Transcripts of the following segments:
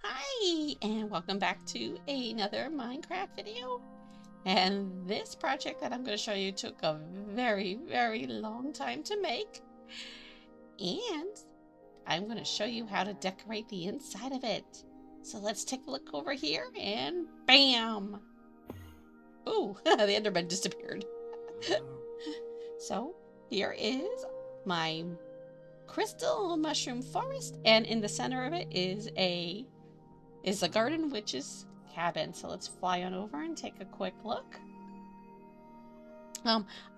Hi, and welcome back to another Minecraft video. And this project that I'm going to show you took a very long time to make. And I'm going to show you how to decorate the inside of it. So let's take a look over here and bam! Ooh, the Enderman disappeared. So here is my crystal mushroom forest, and in the center of it is a garden witch's cabin. So let's fly on over and take a quick look.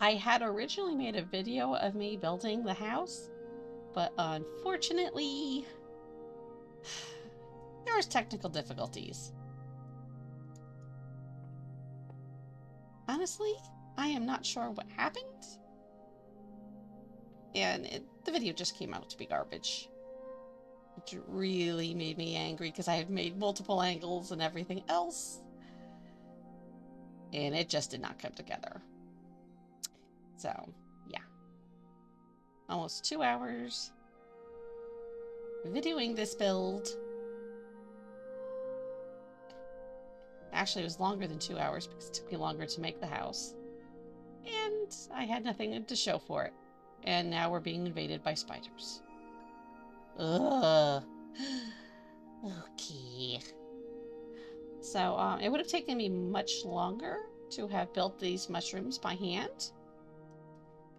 I had originally made a video of me building the house, but unfortunately there was technical difficulties. Honestly, I am not sure what happened, and the video just came out to be garbage, which really made me angry because I had made multiple angles and everything else, and it just did not come together. So, yeah. Almost 2 hours videoing this build. Actually, it was longer than 2 hours because it took me longer to make the house. And I had nothing to show for it. And now we're being invaded by spiders. Ugh. Okay. So, it would have taken me much longer to have built these mushrooms by hand.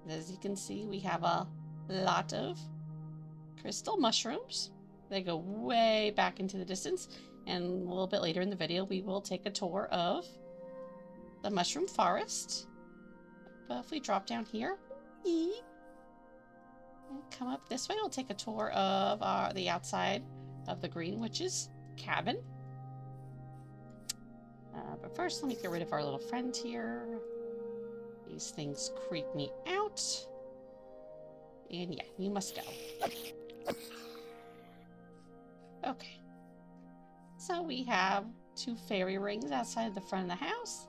As you can see, we have a lot of crystal mushrooms. They go way back into the distance. And a little bit later in the video, we will take a tour of the mushroom forest. But if we drop down here and come up this way, we'll take a tour of the outside of the green witch's cabin. But first, let me get rid of our little friend here. These things creep me out. And yeah, you must go. Okay. So we have 2 fairy rings outside the front of the house.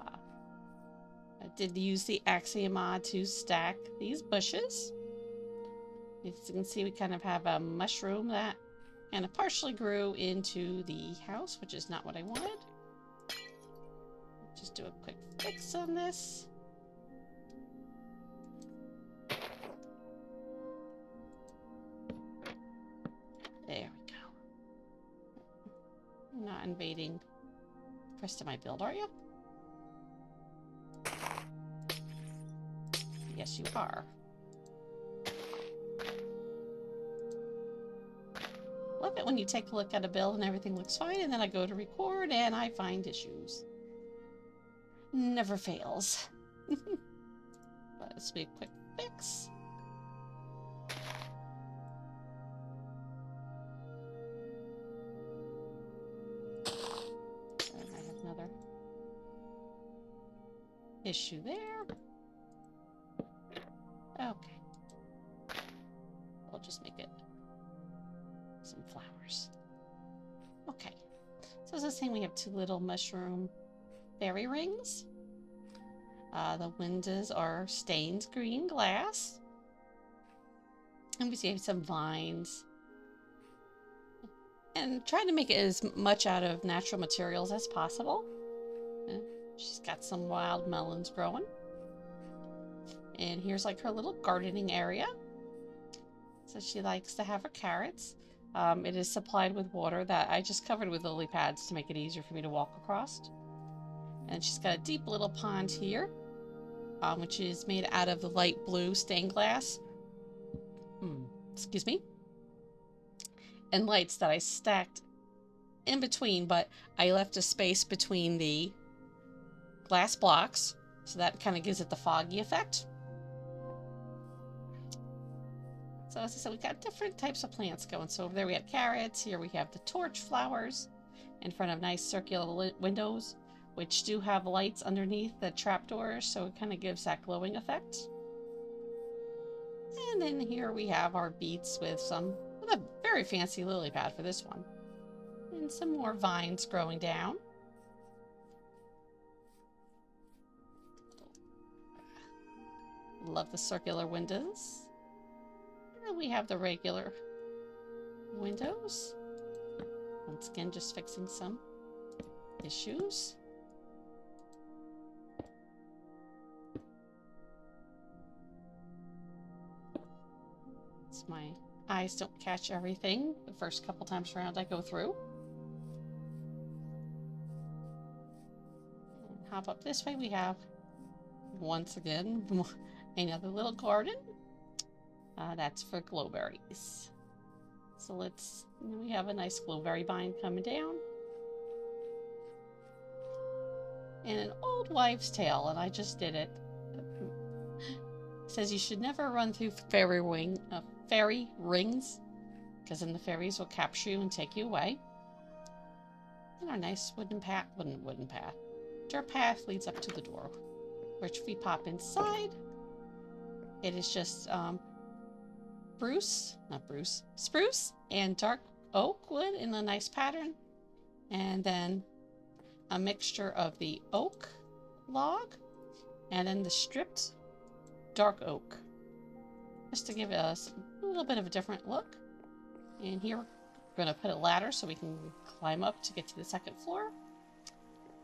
I did use the axiom mod to stack these bushes. As you can see, we kind of have a mushroom that kind of partially grew into the house, which is not what I wanted. Just do a quick fix on this. There we go. You're not invading the rest of my build, are you? Yes, you are. Love it when you take a look at a build and everything looks fine, and then I go to record and I find issues. Never fails. But let's be a quick fix. And I have another issue there. Okay. I'll just make it some flowers. Okay. So as I was saying, we have 2 little mushroom fairy rings. The windows are stained green glass. And we see some vines. And trying to make it as much out of natural materials as possible. She's got some wild melons growing. And here's like her little gardening area. So she likes to have her carrots. It is supplied with water that I just covered with lily pads to make it easier for me to walk across. And she's got a deep little pond here, which is made out of the light blue stained glass. Excuse me. And lights that I stacked in between, but I left a space between the glass blocks, so that kind of gives it the foggy effect. So as I said, we got different types of plants going. So over there we have carrots. Here we have the torch flowers in front of nice circular windows, which do have lights underneath the trapdoors, so it kind of gives that glowing effect. And then here we have our beets with a very fancy lily pad for this one. And some more vines growing down. Love the circular windows. And then we have the regular windows. Once again, just fixing some issues. So my eyes don't catch everything the first couple times around I go through. And hop up this way. We have, once again, another little garden. That's for glowberries. So we have a nice glowberry vine coming down. And an old wives' tale, and I just did it. Says you should never run through fairy rings, because then the fairies will capture you and take you away. And our nice wooden path, dirt path leads up to the door, which we pop inside. It is just spruce and dark oak wood in a nice pattern, and then a mixture of the oak log and then the stripped dark oak, just to give us a little bit of a different look. And here we're going to put a ladder so we can climb up to get to the second floor.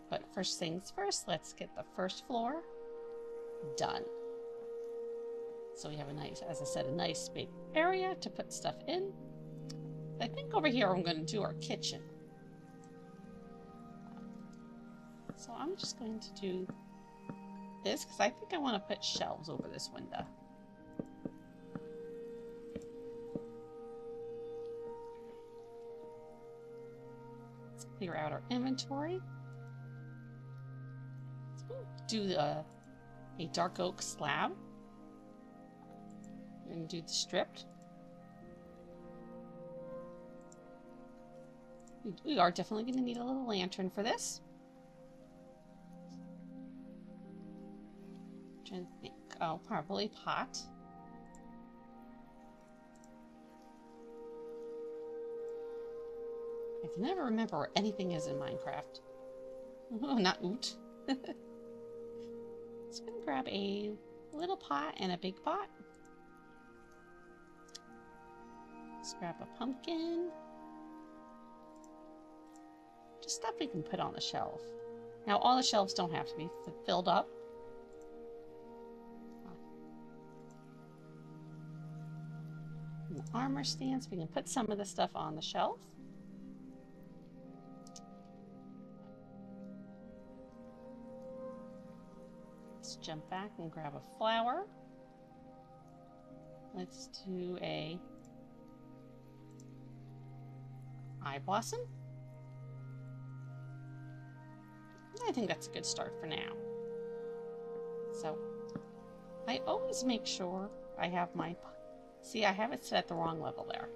But first things first, let's get the first floor done. So we have a nice, as I said, a nice big area to put stuff in. I think over here I'm going to do our kitchen. So I'm just going to do this because I think I want to put shelves over this window. Let's clear out our inventory. So we'll do a dark oak slab. And do the stripped. We are definitely going to need a little lantern for this. I'm trying to think. Oh, probably pot. I can never remember where anything is in Minecraft. Oh, not oot. So I'm going to grab a little pot and a big pot. Let's grab a pumpkin. Just stuff we can put on the shelf. Now, all the shelves don't have to be filled up. And the armor stands, we can put some of the stuff on the shelf. Let's jump back and grab a flower. Let's do a eye blossom. I think that's a good start for now. So I always make sure I have my, see, I have it set at the wrong level there.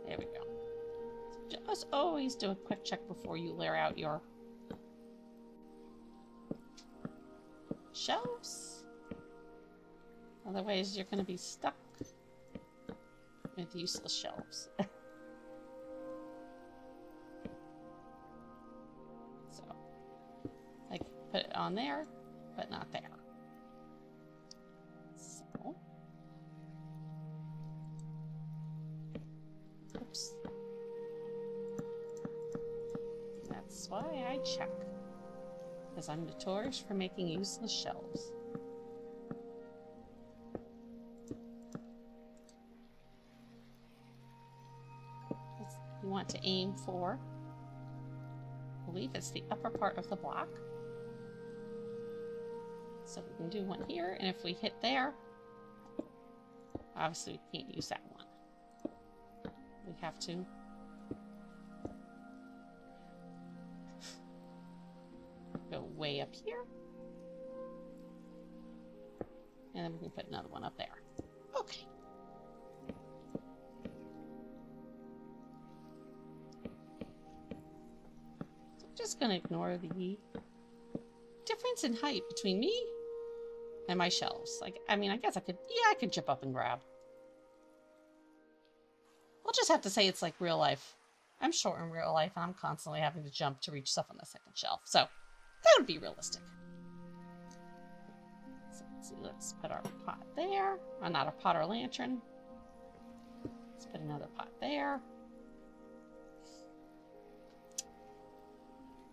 There we go. Just always do a quick check before you layer out your shelves. Otherwise, you're going to be stuck with useless shelves. So, like, put it on there, but not there. So, oops. That's why I check. Because I'm notorious for making useless shelves. You want to aim for, I believe it's the upper part of the block. So we can do one here, and if we hit there, obviously we can't use that one. We have to go way up here. And then we can put another one up there. Okay. So I'm just going to ignore the difference in height between me and my shelves. Like, I mean, I guess I could jump up and grab. We'll just have to say it's like real life I'm short in real life, and I'm constantly having to jump to reach stuff on the second shelf. So that would be realistic. So let's see. Let's put our pot there. Oh, not a pot or lantern. Let's put another pot there.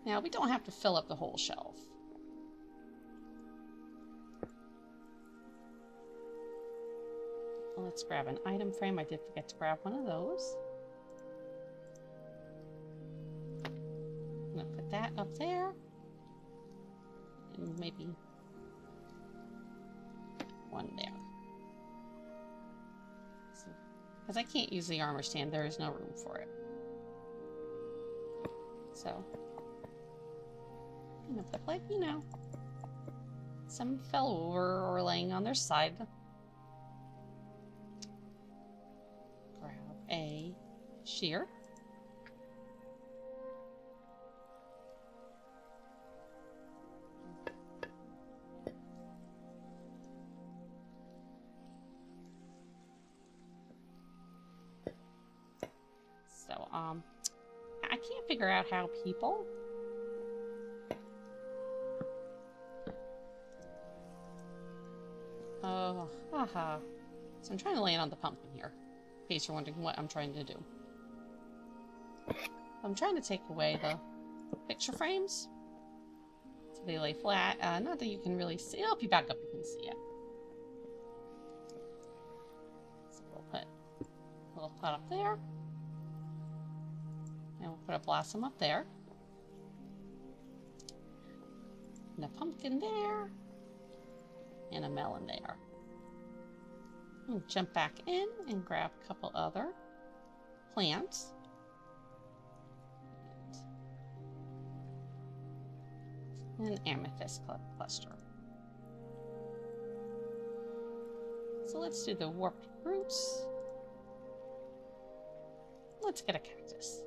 Now, we don't have to fill up the whole shelf. Let's grab an item frame. I did forget to grab one of those. I'm going to put that up there. And maybe one there. Because I can't use the armor stand. There is no room for it. So, I'm going to put, like, you know, some fell over or laying on their side. Grab a shear. So, I can't figure out how people oh, haha. So I'm trying to land on the pumpkin here, in case you're wondering what I'm trying to do. I'm trying to take away the picture frames so they lay flat. Not that you can really see. Oh, if you back up, you can see it. So we'll put a little pot up there. And we'll put a blossom up there. And a pumpkin there. And a melon there. We'll jump back in and grab a couple other plants. And an amethyst cluster. So let's do the warped roots. Let's get a cactus.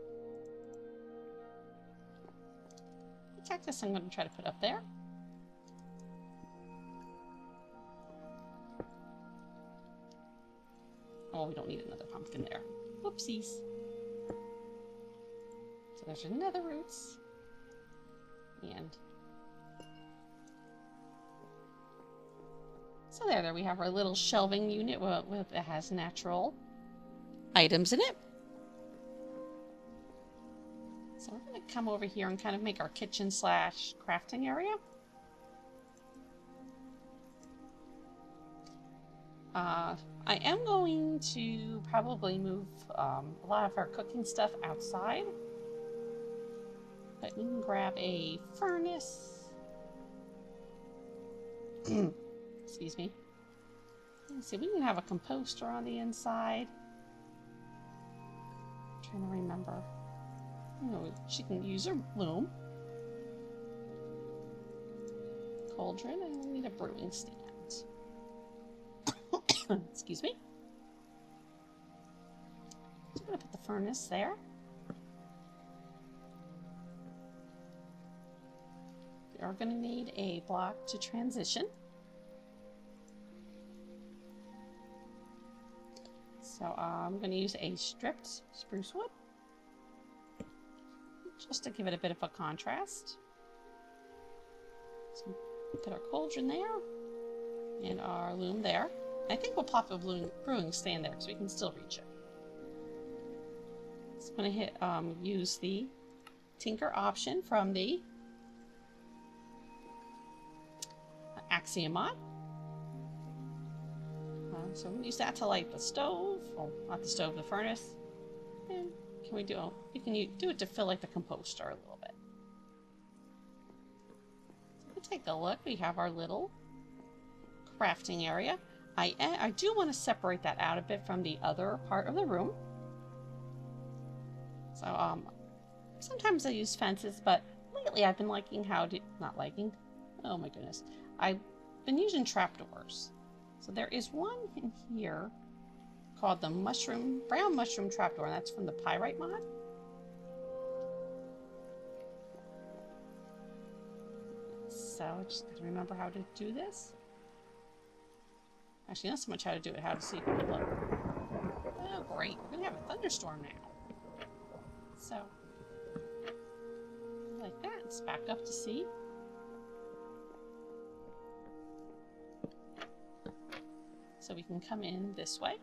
The cactus I'm going to try to put up there. Oh, we don't need another pumpkin there. Whoopsies. So there's another roots. And so there we have our little shelving unit that has natural items in it. So we're going to come over here and kind of make our kitchen / crafting area. I am going to probably move a lot of our cooking stuff outside. But we can grab a furnace. Excuse me. Let's see, we can have a composter on the inside. I'm trying to remember. You know, she can use her loom. Cauldron, and we need a brewing stand. Excuse me. So I'm going to put the furnace there. We are going to need a block to transition. So I'm going to use a stripped spruce wood, just to give it a bit of a contrast. So put our cauldron there, and our loom there. I think we'll pop a brewing stand there, so we can still reach it. So I'm going to hit use the Tinker option from the Axiomot. So we use that to light the stove, or not the stove, the furnace. And can we do? We can do it to fill like the composter a little bit. So we'll take a look. We have our little crafting area. I do want to separate that out a bit from the other part of the room. So sometimes I use fences, but lately I've been liking not liking. Oh my goodness, I've been using trapdoors. So there is one in here called the brown mushroom trapdoor, and that's from the Pyrite mod. So I just got to remember how to do this. Actually, not so much how to do it, how to see if it would look. Oh, great. We're going to have a thunderstorm now. So, like that. It's back up to sea. So we can come in this way.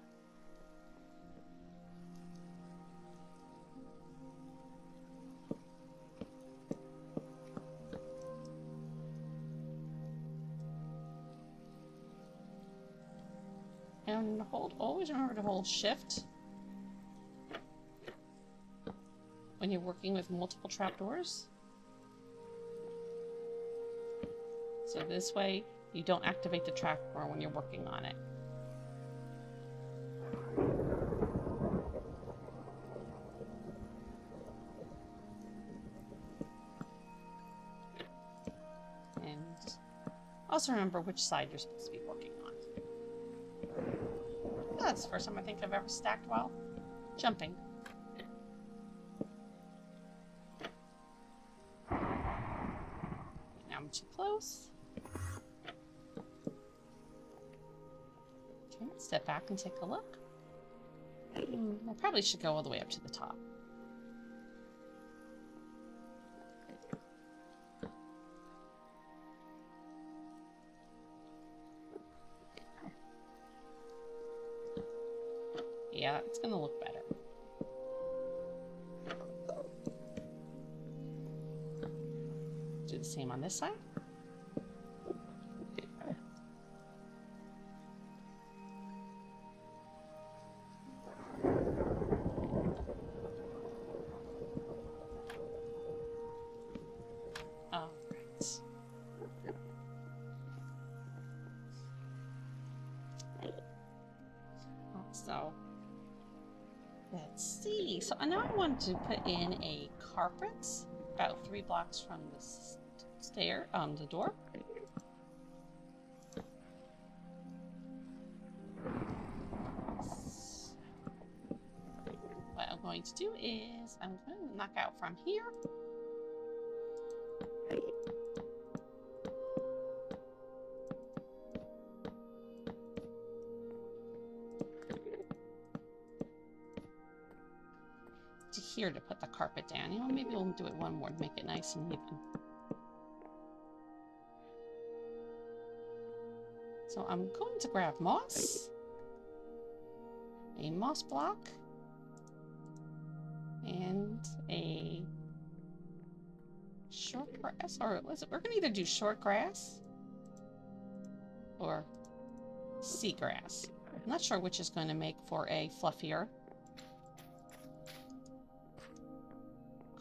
And always remember to hold shift when you're working with multiple trapdoors. So this way you don't activate the trapdoor when you're working on it. And also remember which side you're supposed to be working on. That's the first time I think I've ever stacked while jumping. Now I'm too close. Okay, let's step back and take a look. I probably should go all the way up to the top. Yeah, it's gonna look better. Do the same on this side. All right. So let's see. So now I want to put in a carpet about 3 blocks from the the door. What I'm going to do is I'm going to knock out from here. To here to put the carpet down. You know, maybe we'll do it one more to make it nice and even. So I'm going to grab moss, a moss block, and a short grass, or we're going to either do short grass or seagrass. I'm not sure which is going to make for a fluffier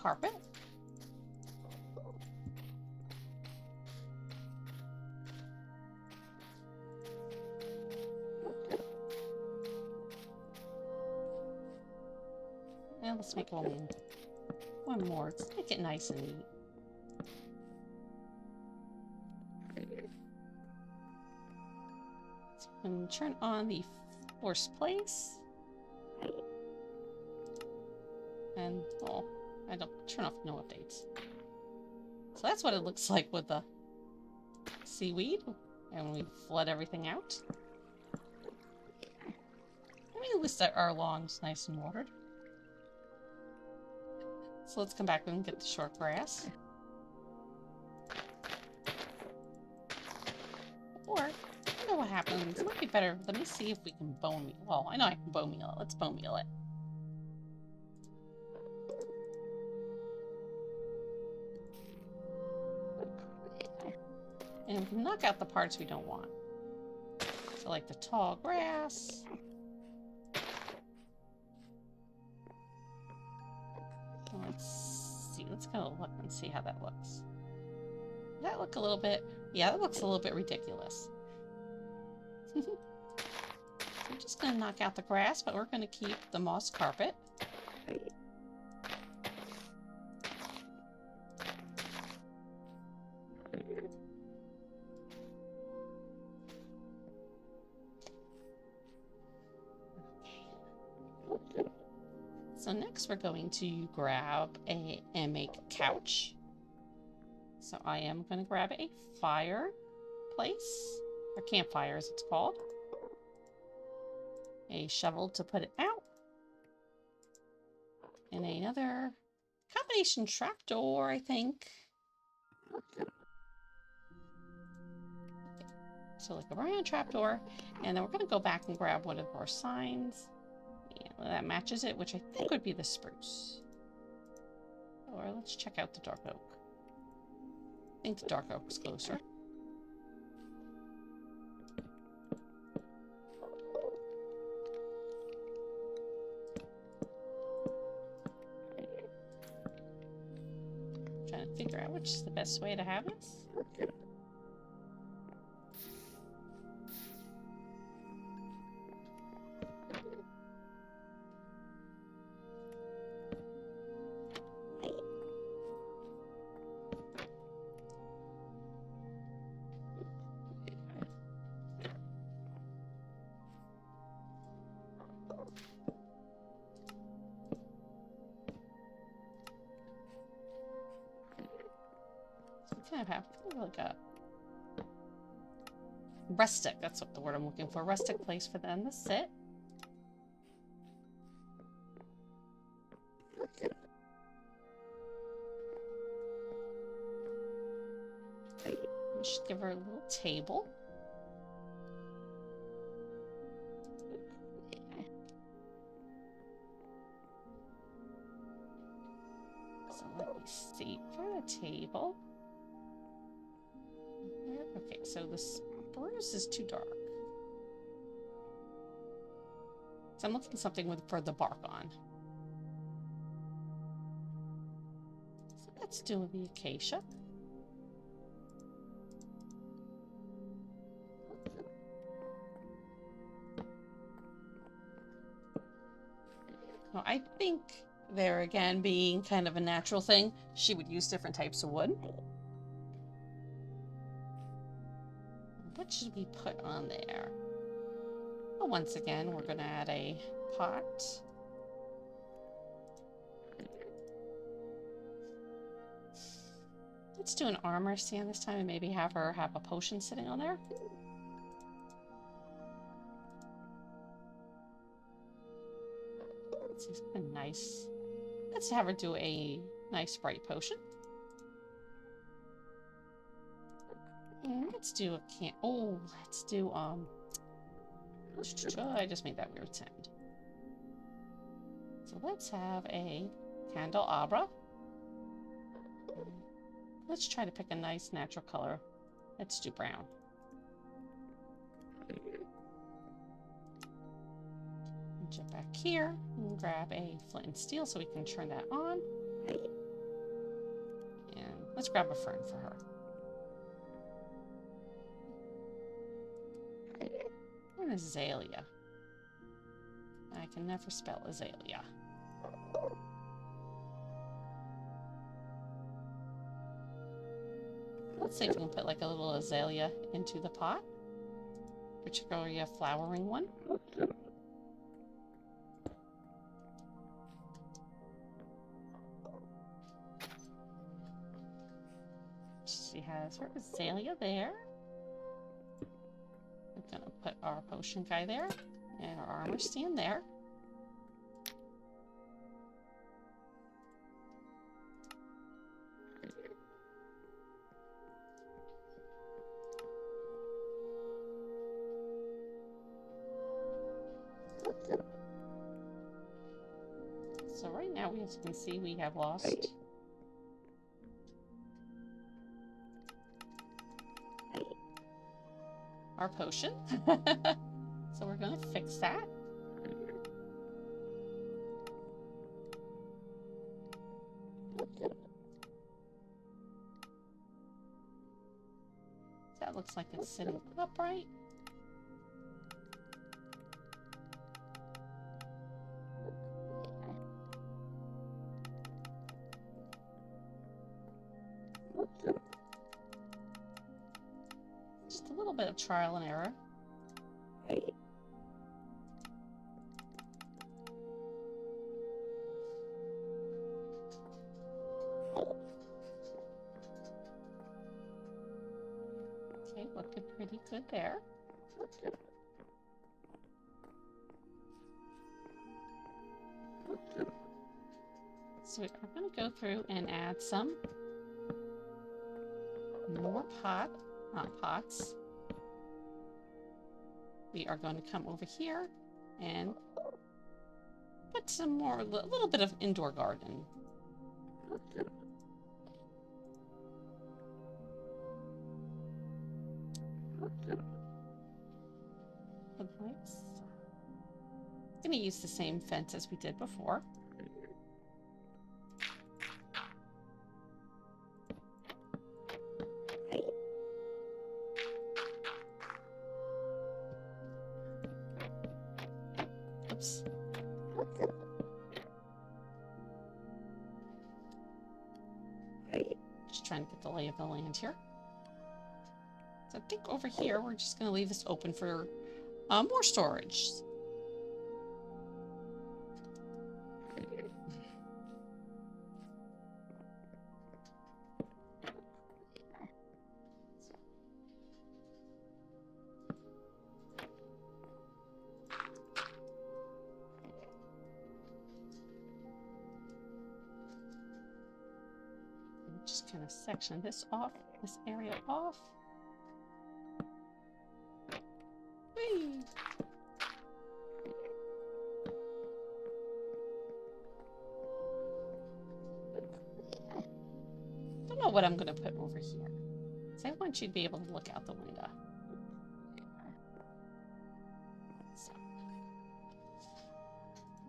carpet. And let's make one more. Let's make it nice and neat. So I'm going to turn on the forced place. And, oh, I don't turn off no updates. So that's what it looks like with the seaweed. And we flood everything out. I mean, at least our lawn's nice and watered. So let's come back and get the short grass. Or, you know what happens? It might be better. Let me see if we can bone meal. Well, I know I can bone meal it. Let's bone meal it. And we can knock out the parts we don't want. So like the tall grass. Let's see. Let's go look and see how that looks. Does that look a little bit... Yeah, that looks a little bit ridiculous. I'm just going to knock out the grass, but we're going to keep the moss carpet. So next we're going to grab and make a couch. So I am going to grab a fireplace, or campfire as it's called. A shovel to put it out. And another combination trapdoor, I think. So like a round trapdoor, and then we're gonna go back and grab one of our signs. Yeah, that matches it, which I think would be the spruce. Or let's check out the dark oak. I think the dark oak's closer. Trying to figure out which is the best way to have this. Kind of have like a rustic, that's what the word I'm looking for, rustic place for them to sit. We should give her a little table. So let me see for the table. Okay, so the spruce is too dark. So I'm looking for something for the bark on. So let's do the acacia. Well, I think there again being kind of a natural thing, she would use different types of wood. What should we put on there? Well, once again, we're going to add a pot. Let's do an armor stand this time and maybe have her have a potion sitting on there. Let's see something nice. Let's have her do a nice bright potion. Let's do a let's do, I just made that weird sound. So let's have a candelabra. Let's try to pick a nice natural color. Let's do brown. Jump back here and grab a flint and steel so we can turn that on. And let's grab a fern for her. An azalea. I can never spell azalea. Let's see if we can put like a little azalea into the pot, particularly a flowering one. She has her azalea there. We're gonna put our potion guy there and our armor stand there. So right now, as you can see, we have lost our potion. So we're going to fix that. That looks like it's sitting upright. Just a little bit of trial and error. Okay, looking pretty good there. So we're going to go through and add some more pots. We are going to come over here and put some more, a little bit of indoor garden. Lights. I'm going to use the same fence as we did before. Oops. Just trying to get the lay of the land here. So I think over here we're just going to leave this open for more storage. Just kind of section this off, this area off. Whee! Don't know what I'm going to put over here. So I want you to be able to look out the window. So.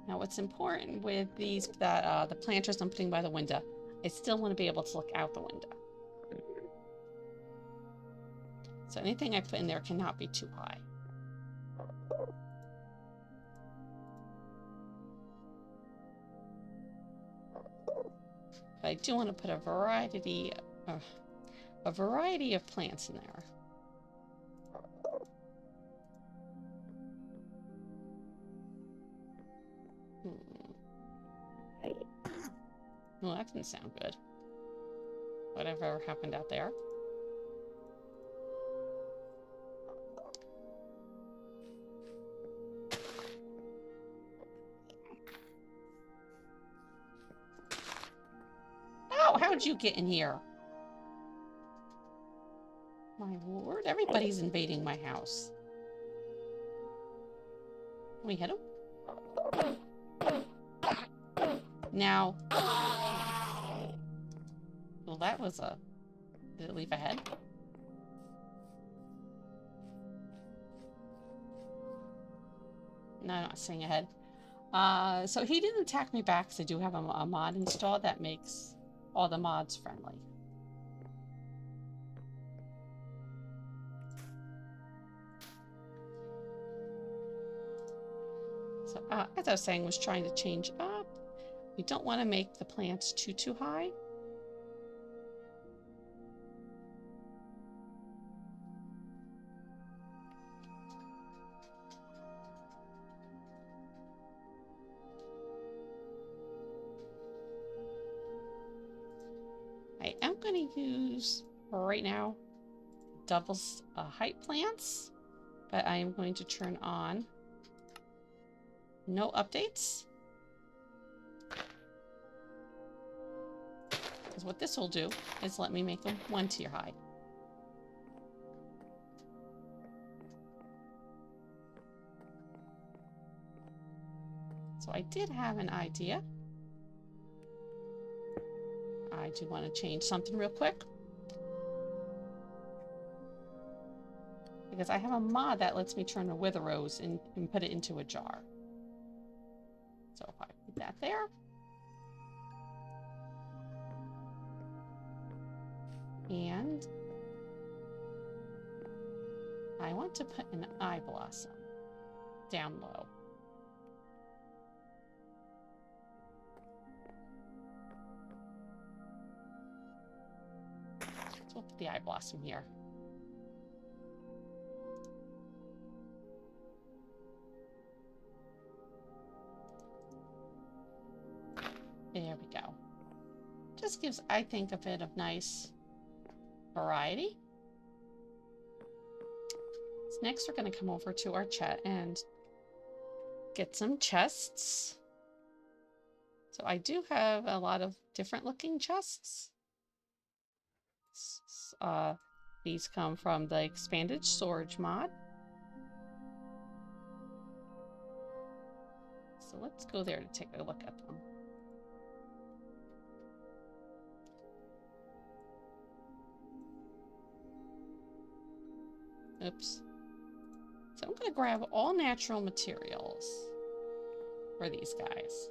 Now what's important with these, the planters I'm putting by the window, I still want to be able to look out the window. So anything I put in there cannot be too high. But I do want to put a variety of plants in there. Well, that didn't sound good. Whatever happened out there. Oh, how'd you get in here? My lord, everybody's invading my house. Can we hit him? Now... Well, that was a... Did it leave a head? No, I'm not seeing a head. So he didn't attack me back, because I do have a mod installed that makes all the mods friendly. So, as I was saying, was trying to change up. We don't want to make the plants too high. I am going to use, right now, double height plants, but I am going to turn on no updates. Because what this will do is let me make them 1 tier high. So I did have an idea. I do want to change something real quick. Because I have a mod that lets me turn a wither rose and put it into a jar. So if I put that there. And I want to put an eye blossom down low. So we'll put the eye blossom here. There we go. Just gives, I think, a bit of nice variety. So next we're going to come over to our chat and get some chests. So I do have a lot of different looking chests. These come from the expanded storage mod. So let's go there to take a look at them. Oops. So I'm going to grab all natural materials for these guys.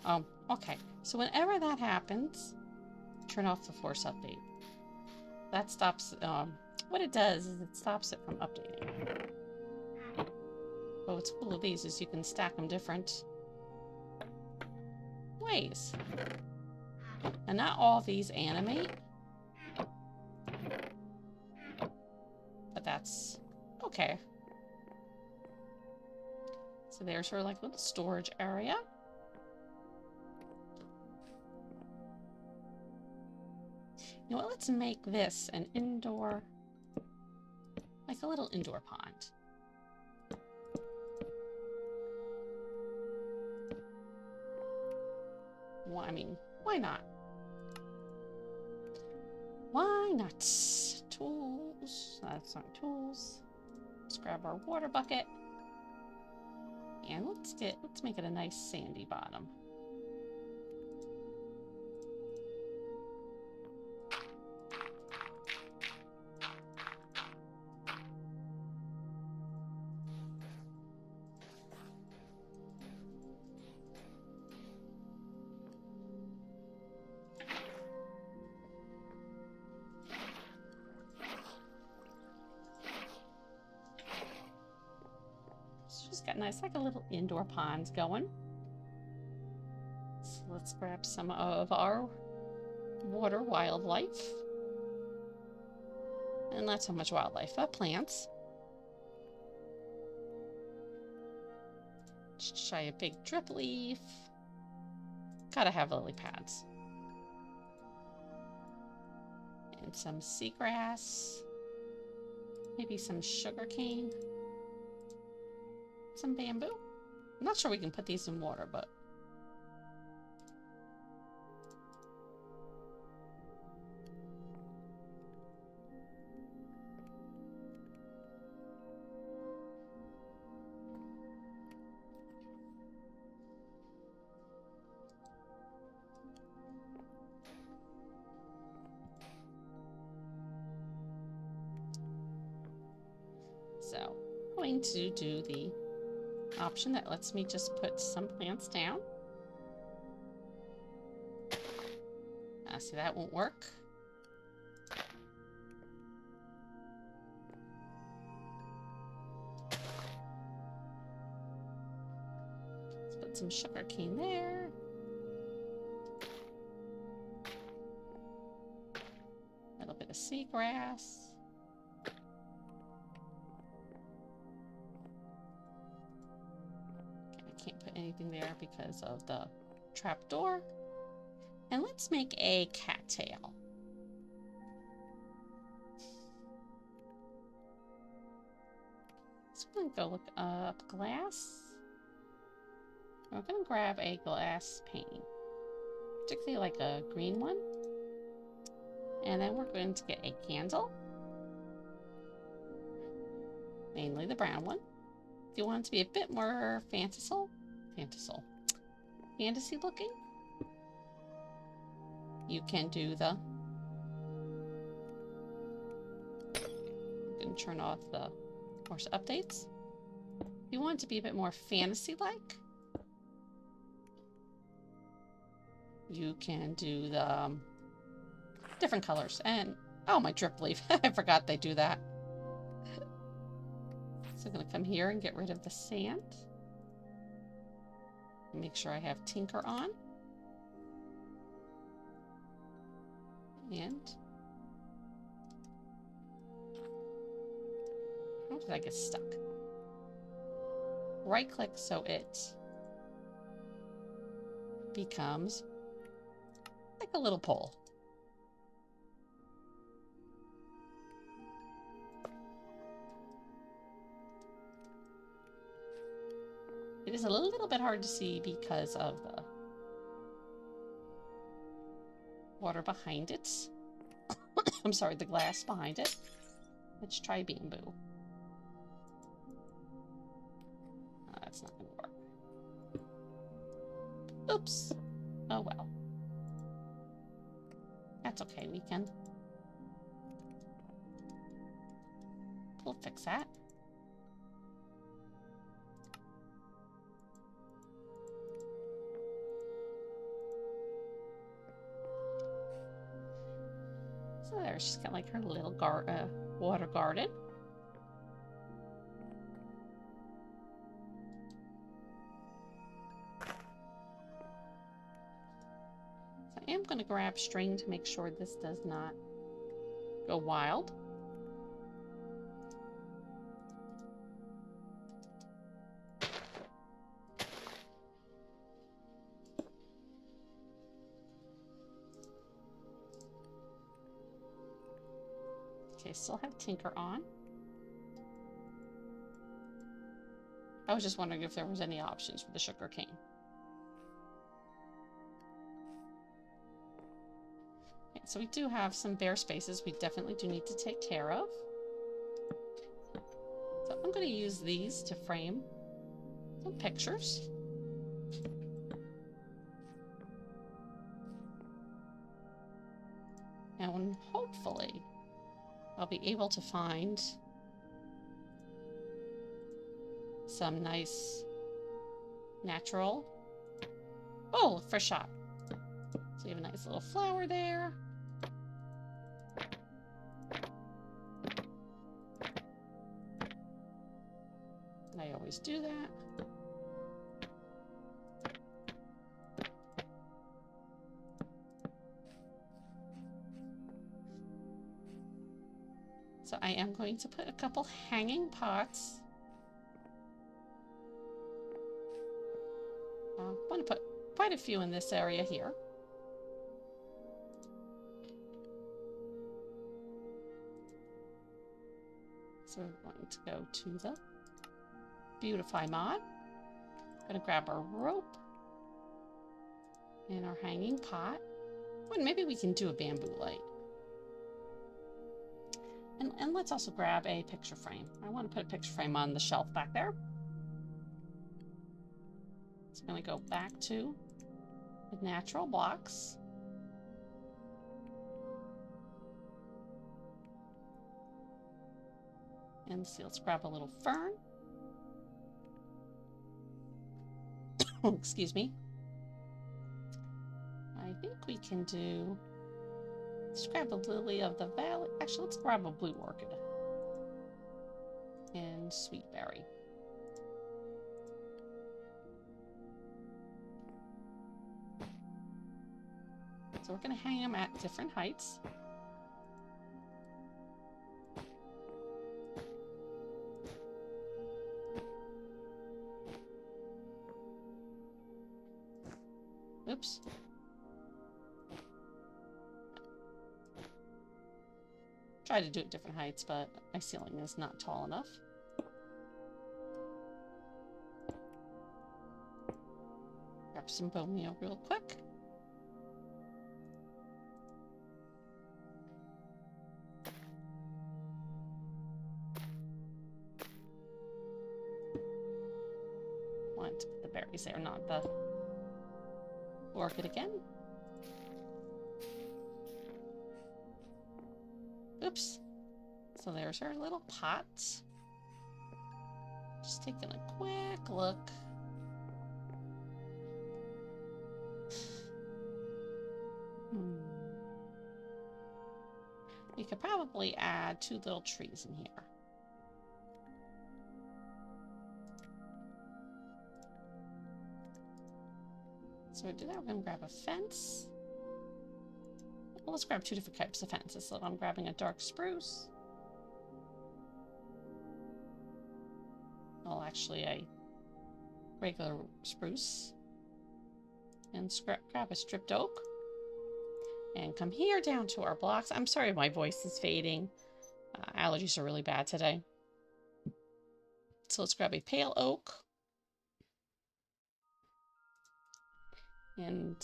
Oh. Okay. So whenever that happens, turn off the force update. That stops, what it does is it stops it from updating. But what's cool of these is you can stack them different ways. And not all of these animate. But that's okay. So there's her like little storage area. You know what, let's make this an indoor, like a little indoor pond. Well, I mean, why not? Why not? Tools. That's not tools. Let's grab our water bucket. And let's make it a nice sandy bottom. Got nice, like a little indoor pond going. So let's grab some of our water wildlife. And not so much wildlife, but plants. Just try a big drip leaf. Gotta have lily pads. And some seagrass. Maybe some sugar cane. Some bamboo. I'm not sure we can put these in water, but so I'm going to do the option that lets me just put some plants down. See, that won't work. Let's put some sugar cane there. A little bit of seagrass. Can't put anything there because of the trapdoor. And let's make a cattail. So we're gonna go look up glass. We're gonna grab a glass pane, particularly like a green one. And then we're going to get a candle, mainly the brown one. If you want it to be a bit more fantasy looking, you can do the, you can turn off the force updates. If you want it to be a bit more fantasy-like, you can do the different colors. And, oh, my drip leaf. I forgot they do that. So I'm going to come here and get rid of the sand. Make sure I have Tinker on. And how did I get stuck? Right click so it becomes like a little pole. is a little bit hard to see because of the water behind it. I'm sorry, the glass behind it. Let's try bamboo. That's not going to work. Oops. Oh well. That's okay, we'll fix that. So there, she's got like her little water garden. So I am going to grab string to make sure this does not go wild. Okay, still have Tinker on. I was just wondering if there was any options for the sugar cane. Okay, so we do have some bare spaces we definitely do need to take care of. So I'm going to use these to frame some pictures. And hopefully I'll be able to find some nice natural... Oh, fresh shot. So you have a nice little flower there. And I always do that. So I am going to put a couple hanging pots. I'm going to put quite a few in this area here. So we're going to go to the Beautify mod. I'm going to grab our rope and our hanging pot. Well, maybe we can do a bamboo light. And let's also grab a picture frame. I want to put a picture frame on the shelf back there. So I'm going to go back to the natural blocks. And see, let's grab a little fern. Excuse me. I think we can do... Let's grab a lily of the valley. Actually, let's grab a blue orchid. And sweet berry. So we're going to hang them at different heights. Oops. Try to do it different heights, but my ceiling is not tall enough. Grab some bone meal real quick. Want to put the berries there, not the orchid again. Oops. So there's our little pots. Just taking a quick look. We could probably add 2 little trees in here. So to do that, we're going to grab a fence. Well, let's grab 2 different types of fences. So I'm grabbing a dark spruce. Well, actually a regular spruce. And grab a stripped oak. And come here down to our blocks. I'm sorry my voice is fading. Allergies are really bad today. So let's grab a pale oak. And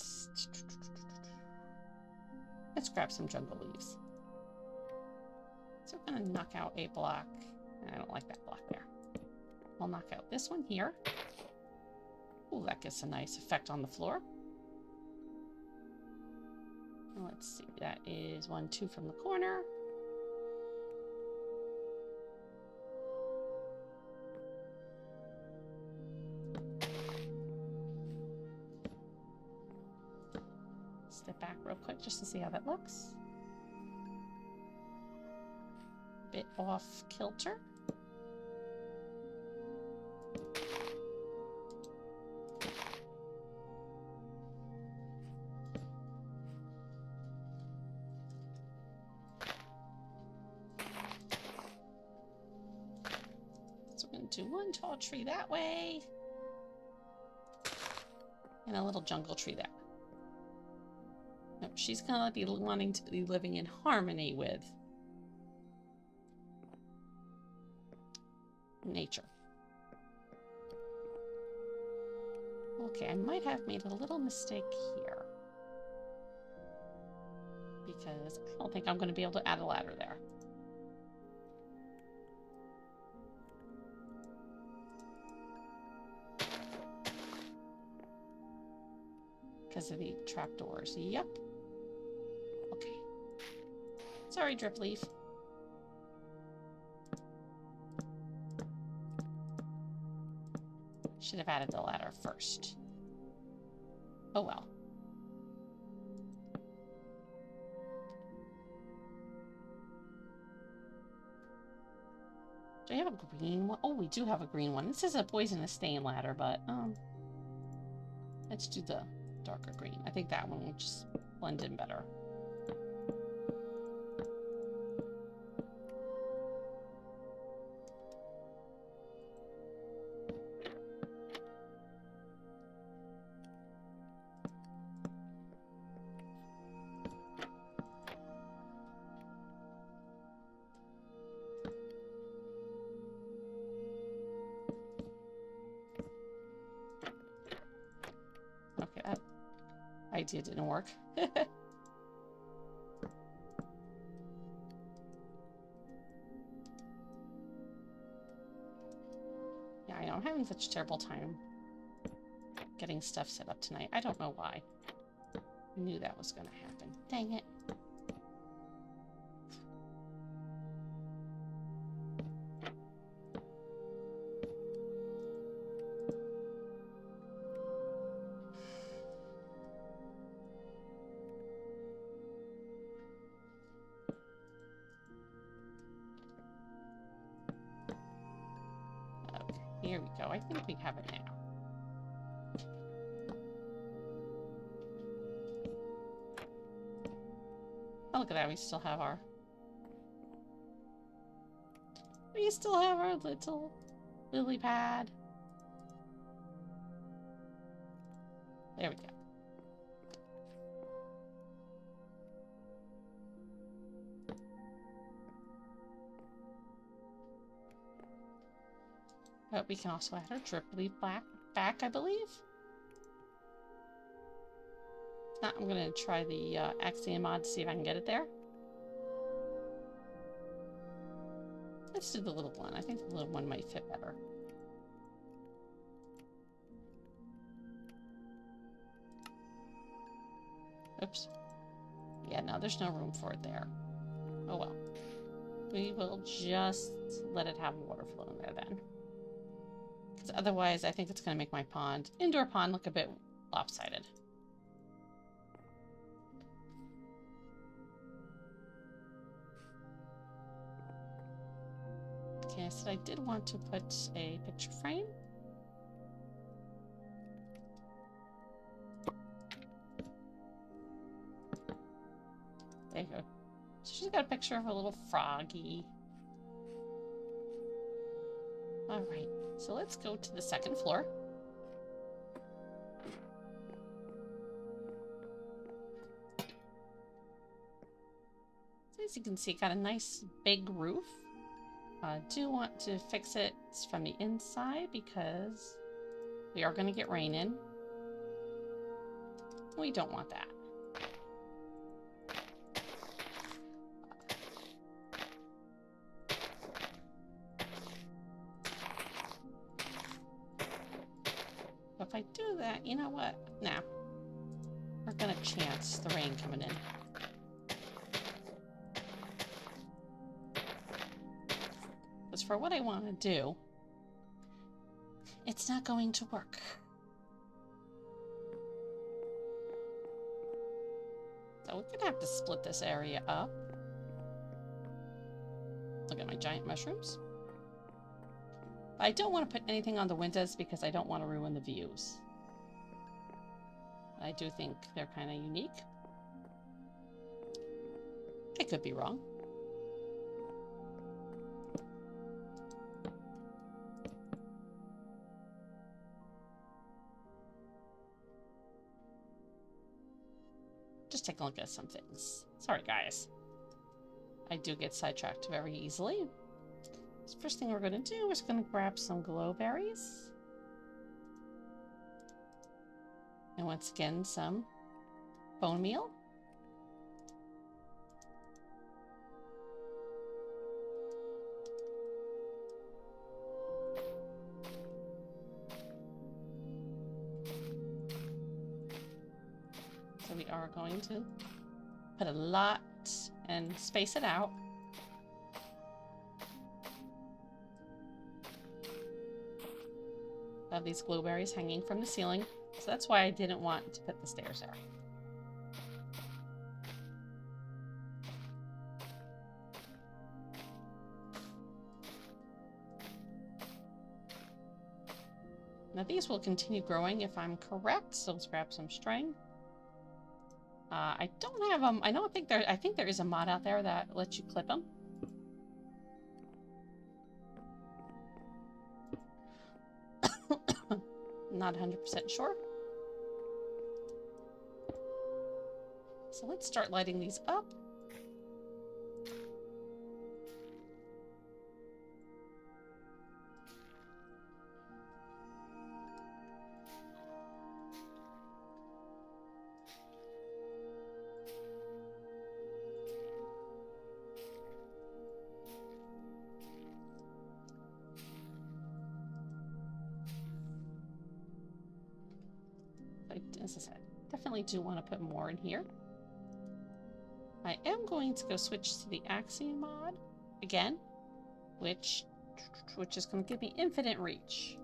let's grab some jungle leaves. So we're going to knock out a block. I don't like that block there. We'll knock out this one here. Ooh, that gives a nice effect on the floor. Let's see, that is 1, 2 from the corner. Step back real quick just to see how that looks. Bit off kilter. So we're going to do one tall tree that way. And a little jungle tree that way. No, she's going to be wanting to be living in harmony with nature. Okay, I might have made a little mistake here. Because I don't think I'm going to be able to add a ladder there. Because of the trapdoors. Yep. Okay. Sorry, drip leaf. Should have added the ladder first. Oh well. Do I have a green one? Oh, we do have a green one. This is a poisonous stain ladder, but let's do the darker green. I think that one will just blend in better. Okay, that idea didn't work. Yeah, I know. I'm having such a terrible time getting stuff set up tonight. I don't know why. I knew that was going to happen. Dang it. Here we go. I think we have it now. Oh, look at that. We still have our little lily pad. There we go. But we can also add our drip leaf back, I believe. If not, I'm going to try the Axiom mod to see if I can get it there. Let's do the little one. I think the little one might fit better. Oops. Yeah, no, there's no room for it there. Oh well. We will just let it have water flow in there then. Because otherwise, I think it's going to make my indoor pond, look a bit lopsided. Okay, I said I did want to put a picture frame. There you go. So she's got a picture of a little froggy. All right. So let's go to the second floor. So as you can see, got a nice big roof. I do want to fix it from the inside because we are going to get rain in. We don't want that. If I do that, you know what? Nah. We're gonna chance the rain coming in. Because for what I want to do, it's not going to work. So we're gonna have to split this area up. Look at my giant mushrooms. But I don't want to put anything on the windows because I don't want to ruin the views. I do think they're kind of unique. I could be wrong. Just take a look at some things. Sorry, guys. I do get sidetracked very easily. So first thing we're going to do is going to grab some glowberries. And once again, some bone meal. So we are going to put a lot and space it out. Of these glowberries hanging from the ceiling. So that's why I didn't want to put the stairs there. Now these will continue growing if I'm correct, so let's grab some string. I don't have them. I think there is a mod out there that lets you clip them. Not 100% sure. So let's start lighting these up. As I said, definitely do want to put more in here. I am going to go switch to the Axiom mod again, which is going to give me infinite reach.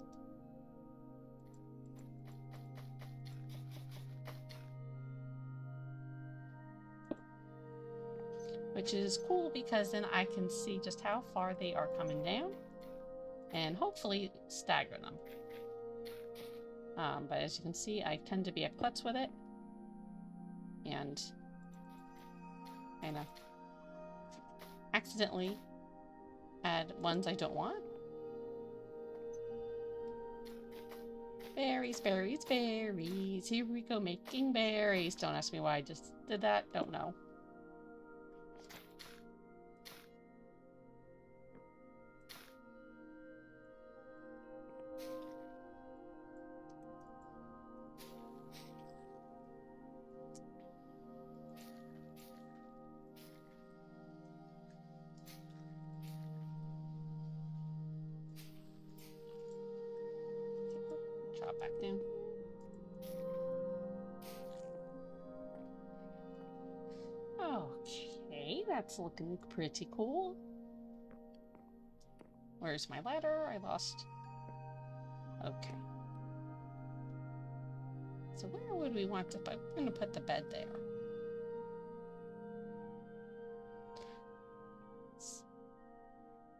Which is cool because then I can see just how far they are coming down and hopefully stagger them. But as you can see, I tend to be a klutz with it. And kind of accidentally add ones I don't want. Berries, berries, berries. Here we go making berries. Don't ask me why I just did that. Don't know. Drop back down. Okay, that's looking pretty cool. Where's my ladder? I lost. Okay. So where would we want to put? We're going to put the bed there.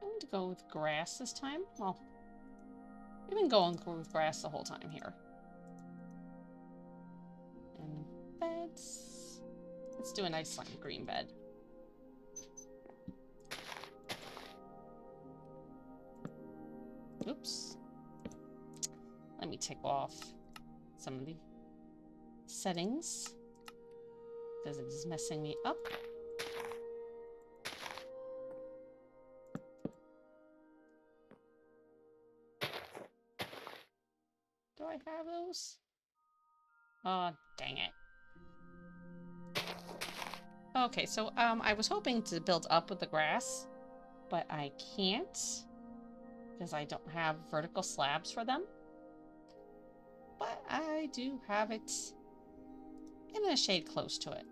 I'm going to go with grass this time. Well, we've been going with grass the whole time here. And beds. Let's do a nice lime green bed. Oops. Let me take off some of the settings because it is messing me up. Do I have those? Oh, dang it. Okay, so I was hoping to build up with the grass, but I can't because I don't have vertical slabs for them. But I do have it in a shade close to it.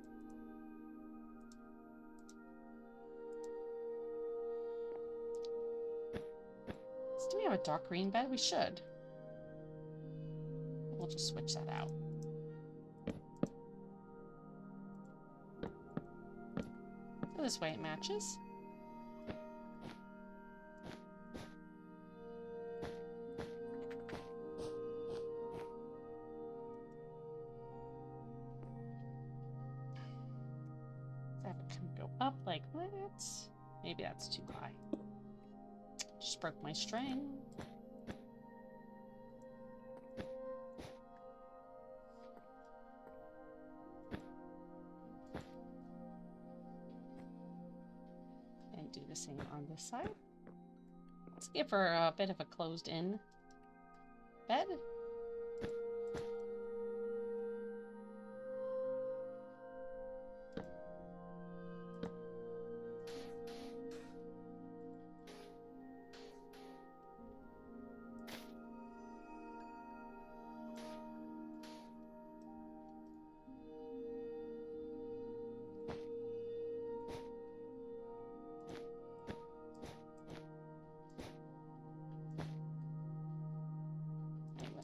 So do we have a dark green bed? We should. We'll just switch that out. So this way it matches. That can go up like that. Maybe that's too high. Just broke my string. And do the same on this side. Let's give her a bit of a closed-in bed.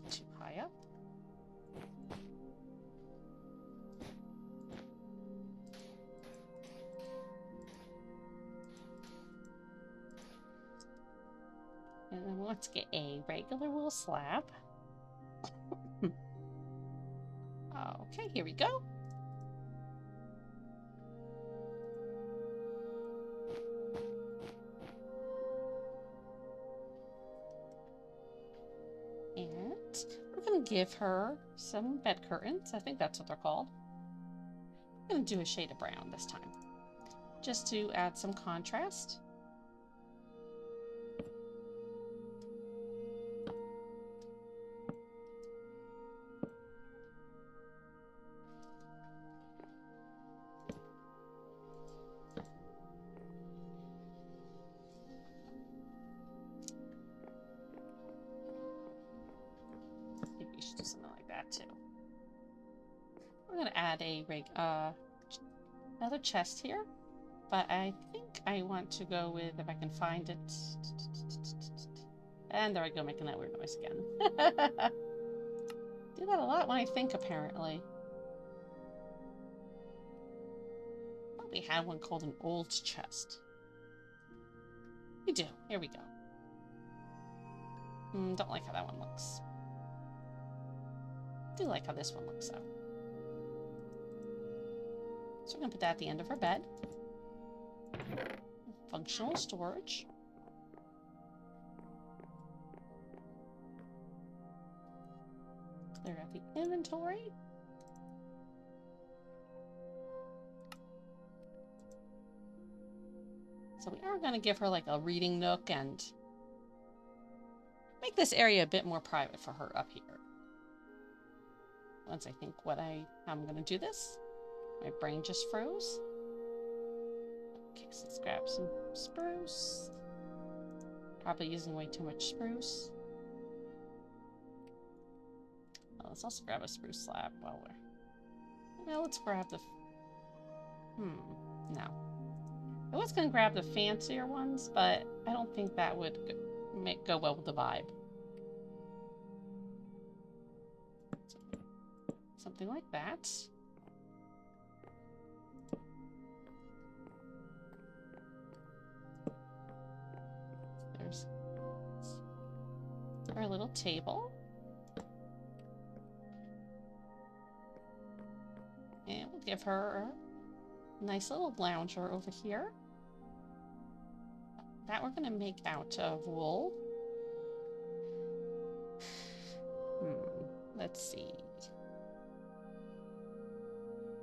Too high up. And then let's get a regular wool slab. Okay, here we go. And we're going to give her some bed curtains. I think that's what they're called. I'm going to do a shade of brown this time, just to add some contrast. Maybe we should do something like that too. We're going to add a another chest here, but I think I want to go with, if I can find it. And there I go, making that weird noise again. Do that a lot when I think, apparently. I thought we had one called an old chest. We do. Here we go. Don't like how that one looks. Do like how this one looks, though. So we're going to put that at the end of her bed. Functional storage. Clear out the inventory. So we are going to give her like a reading nook and make this area a bit more private for her up here. Once I think how I'm going to do this. My brain just froze. Okay, so let's grab some spruce. Probably using way too much spruce. Oh, let's also grab a spruce slab while we're... Well, let's grab the... No. I was going to grab the fancier ones, but I don't think that would go well with the vibe. Something like that. There's our little table. And we'll give her a nice little lounger over here. That we're going to make out of wool. Let's see.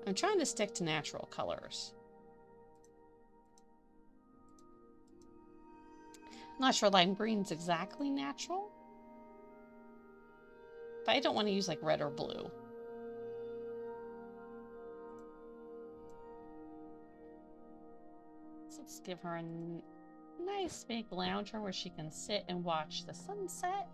I'm trying to stick to natural colors. I'm not sure lime green's exactly natural, but I don't want to use like red or blue. Let's give her a nice big lounger where she can sit and watch the sunset.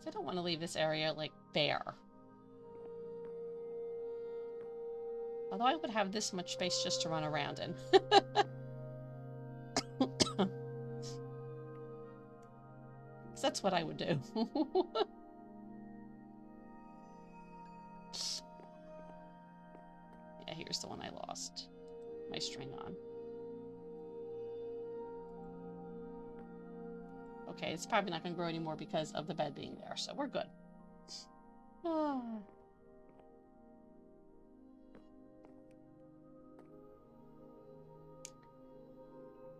I don't want to leave this area like bare. Although I would have this much space just to run around in. That's what I would do. Yeah, here's the one I lost my string on. Okay, it's probably not going to grow anymore because of the bed being there, so we're good.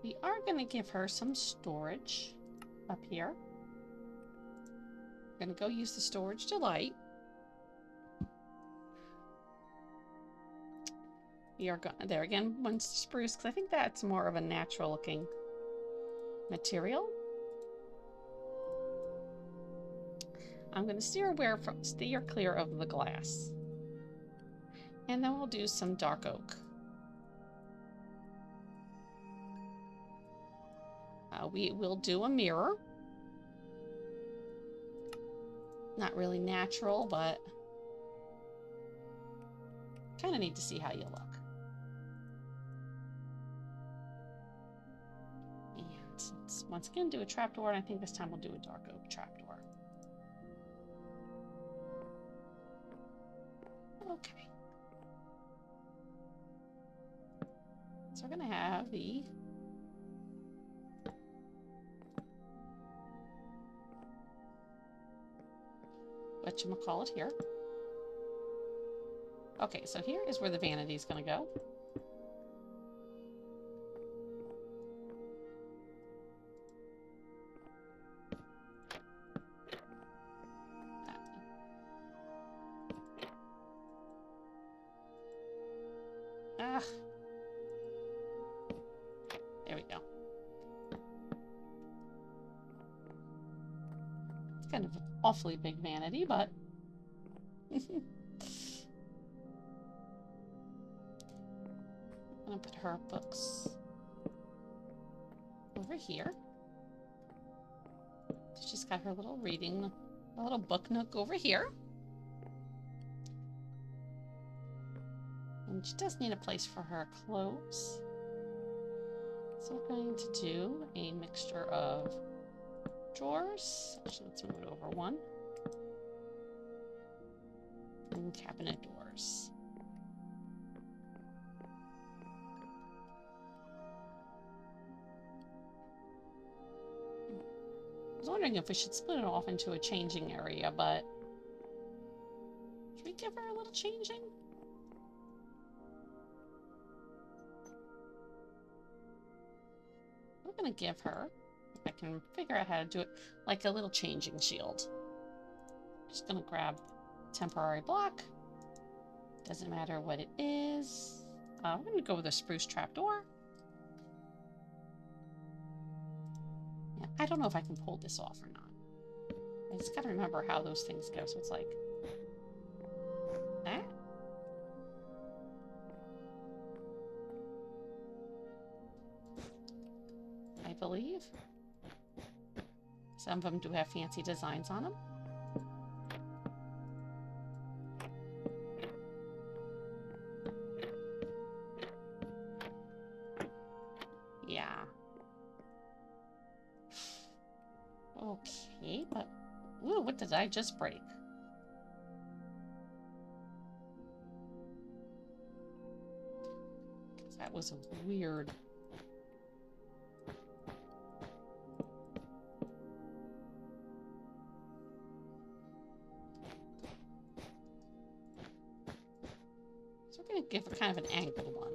We are going to give her some storage up here. We're going to go use the storage delight. We are going there again, one spruce, because I think that's more of a natural looking material. I'm going to steer clear of the glass. And then we'll do some dark oak. We will do a mirror. Not really natural, but kind of need to see how you look. And let's once again do a trapdoor, and I think this time we'll do a dark oak trapdoor. Okay. So we're going to have the whatchamacallit here. Okay, so here is where the vanity is going to go. There we go. It's kind of an awfully big vanity, but I'm gonna put her books over here. She's got her little reading, a little book nook over here. And she does need a place for her clothes. So we're going to do a mixture of drawers. Actually, let's move it over one. And cabinet doors. I was wondering if we should split it off into a changing area, but should we give her a little changing? We're going to give her, if I can figure out how to do it, like a little changing shield. Just going to grab a temporary block. Doesn't matter what it is. We're going to go with a spruce trapdoor. Yeah, I don't know if I can pull this off or not. I just got to remember how those things go. So it's like that. I believe. Some of them do have fancy designs on them. Yeah. Okay, but ooh, what did I just break? That was a weird. So we're going to give it kind of an angled one.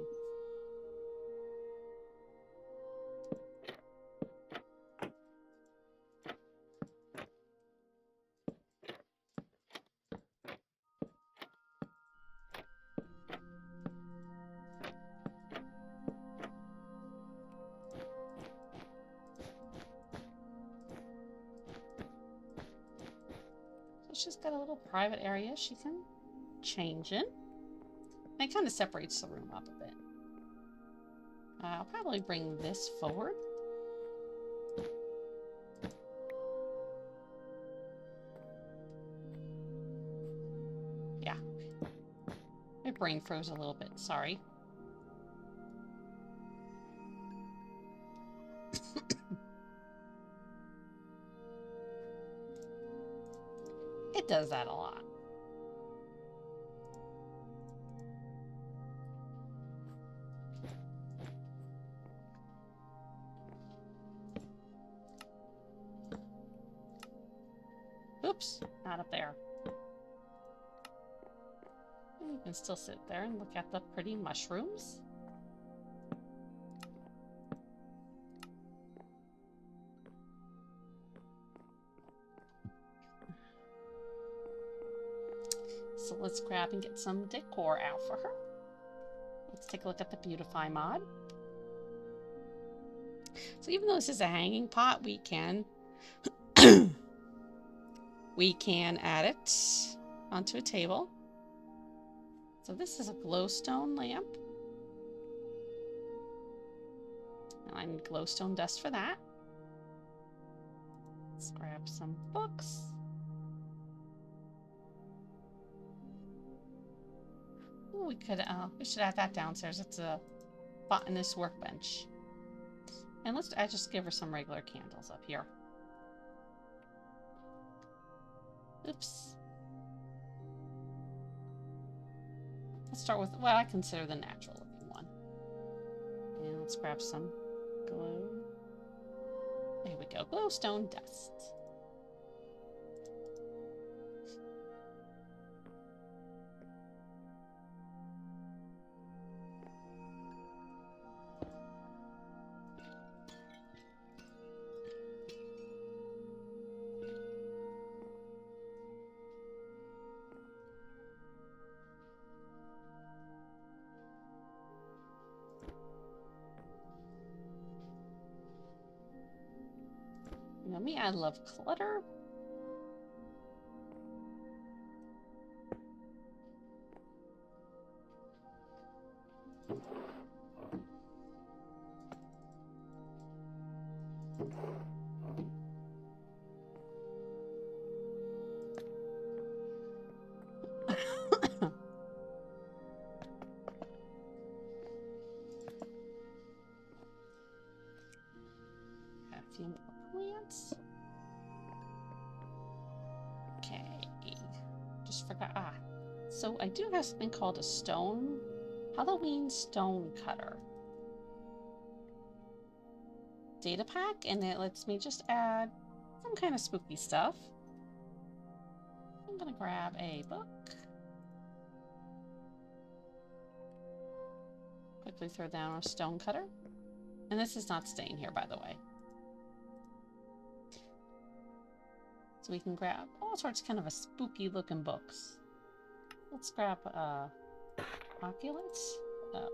she's got a little private area she can change in. And it kind of separates the room up a bit. I'll probably bring this forward. Yeah. My brain froze a little bit, sorry. It does that a lot. Oops, not up there. You can still sit there and look at the pretty mushrooms. So let's grab and get some decor out for her. Let's take a look at the Beautify mod. So even though this is a hanging pot, we can add it onto a table. So this is a glowstone lamp. And I need glowstone dust for that. Let's grab some books. Ooh, we should add that downstairs. It's a botanist workbench. And I just give her some regular candles up here. Oops. Let's start with what I consider the natural looking one. And let's grab some glow. There we go. Glowstone dust. You know me, I love clutter. Got a few more plants. Okay. Just forgot. So I do have something called a Halloween stone cutter data pack, and it lets me just add some kind of spooky stuff. I'm gonna grab a book. Quickly throw down a stone cutter. And this is not staying here, by the way. So we can grab all sorts kind of a spooky looking books. Let's grab opulence. Oh.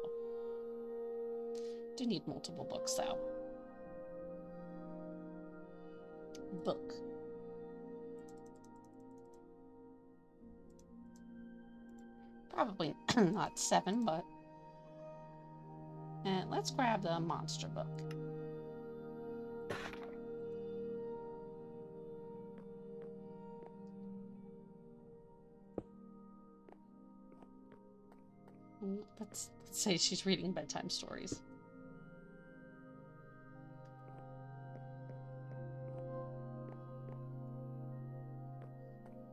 Do need multiple books though. Book. Probably not 7, but... And let's grab the monster book. Let's say she's reading bedtime stories.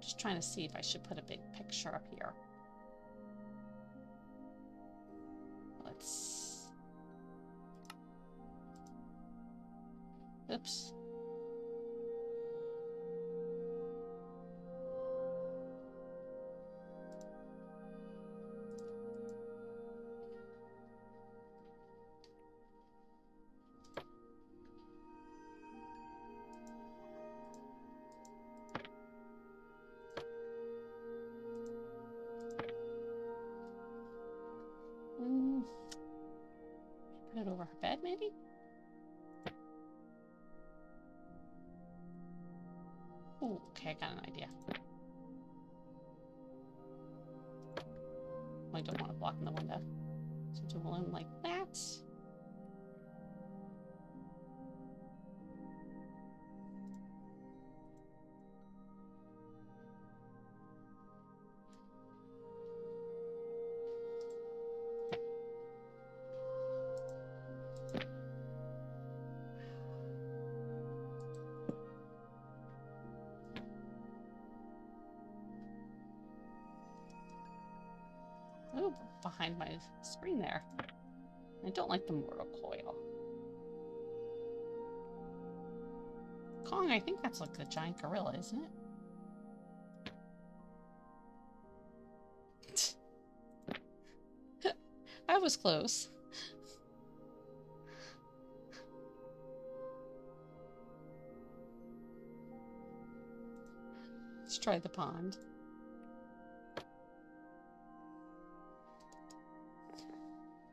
Just trying to see if I should put a big picture up here. Let's... Oops. Put it over her bed, maybe? Ooh, okay, I got an idea. I don't want to block in the window. So do one like that. Oh, behind my screen there. I don't like the mortal coil. Kong, I think that's like the giant gorilla, isn't it? I was close. Let's try the pond.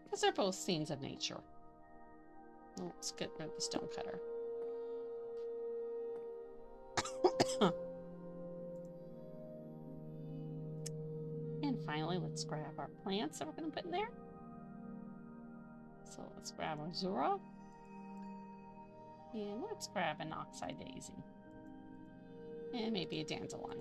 Because they're both scenes of nature. Oh, let's get rid of the stone cutter. And finally, let's grab our plants that we're going to put in there. So let's grab our Zura. And let's grab an oxeye daisy. And maybe a dandelion.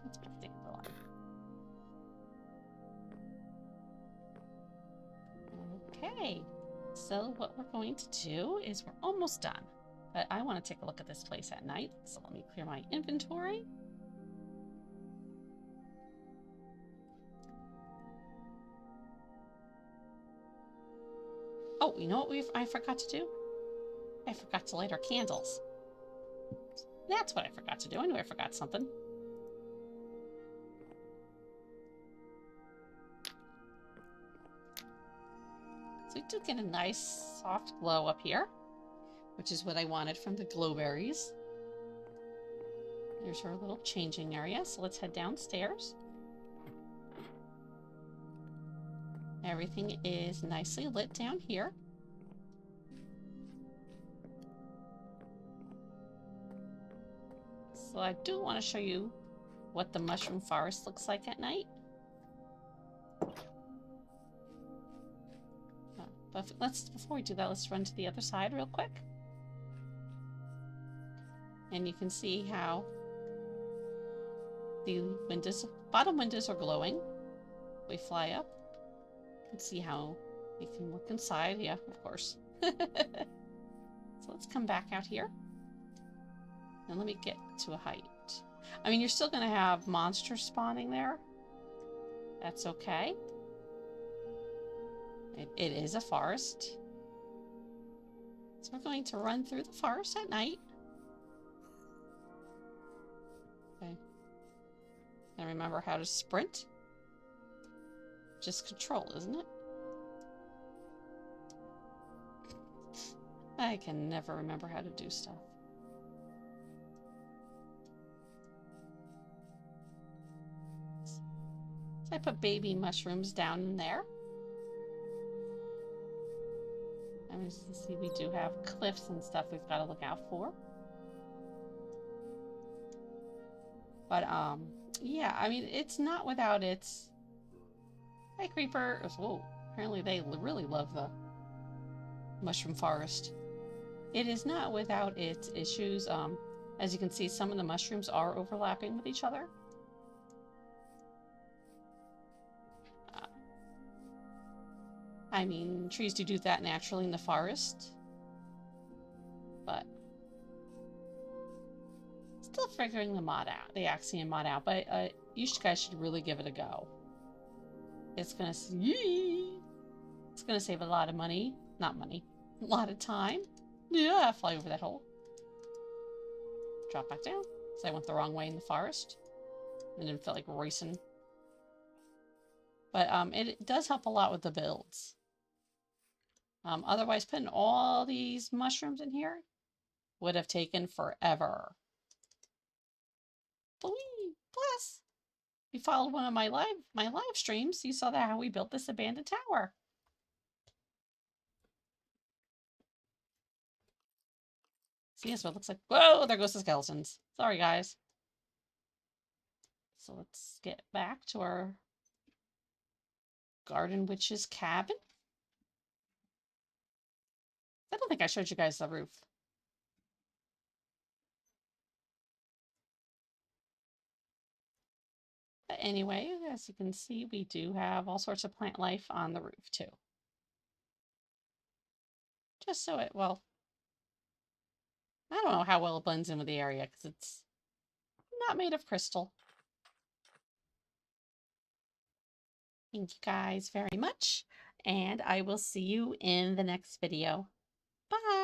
Let's put dandelion. Okay. So what we're going to do is we're almost done. But I want to take a look at this place at night. So let me clear my inventory. Oh, you know what I forgot to do? I forgot to light our candles. That's what I forgot to do. I knew I forgot something. So we do get a nice soft glow up here, which is what I wanted from the glowberries. There's our little changing area. So let's head downstairs. Everything is nicely lit down here. So I do want to show you what the mushroom forest looks like at night. But before we do that, let's run to the other side real quick. And you can see how the bottom windows are glowing. We fly up and see how you can look inside. Yeah, of course. So let's come back out here. And let me get to a height. I mean, you're still going to have monsters spawning there. That's okay. It is a forest. So we're going to run through the forest at night. Okay. And remember how to sprint. Just control, isn't it? I can never remember how to do stuff. So I put baby mushrooms down in there. And as you see, we do have cliffs and stuff we've got to look out for. But, yeah, I mean, it's not without its... Hi, creeper. Whoa, apparently they really love the mushroom forest. It is not without its issues. As you can see, some of the mushrooms are overlapping with each other. I mean, trees do that naturally in the forest. But still figuring the axiom mod out. But you guys should really give it a go. It's gonna save a lot of money. Not money. A lot of time. Yeah, fly over that hole. Drop back down. So I went the wrong way in the forest. And didn't feel like racing. But it does help a lot with the builds. Otherwise, putting all these mushrooms in here would have taken forever. Plus, if you followed one of my live streams, you saw that how we built this abandoned tower. See, that's what it looks like. Whoa, there goes the skeletons. Sorry, guys. So let's get back to our garden witch's cabin. I don't think I showed you guys the roof. But anyway, as you can see, we do have all sorts of plant life on the roof too. Just so it, well, I don't know how well it blends in with the area because it's not made of crystal. Thank you guys very much, and I will see you in the next video. Bye!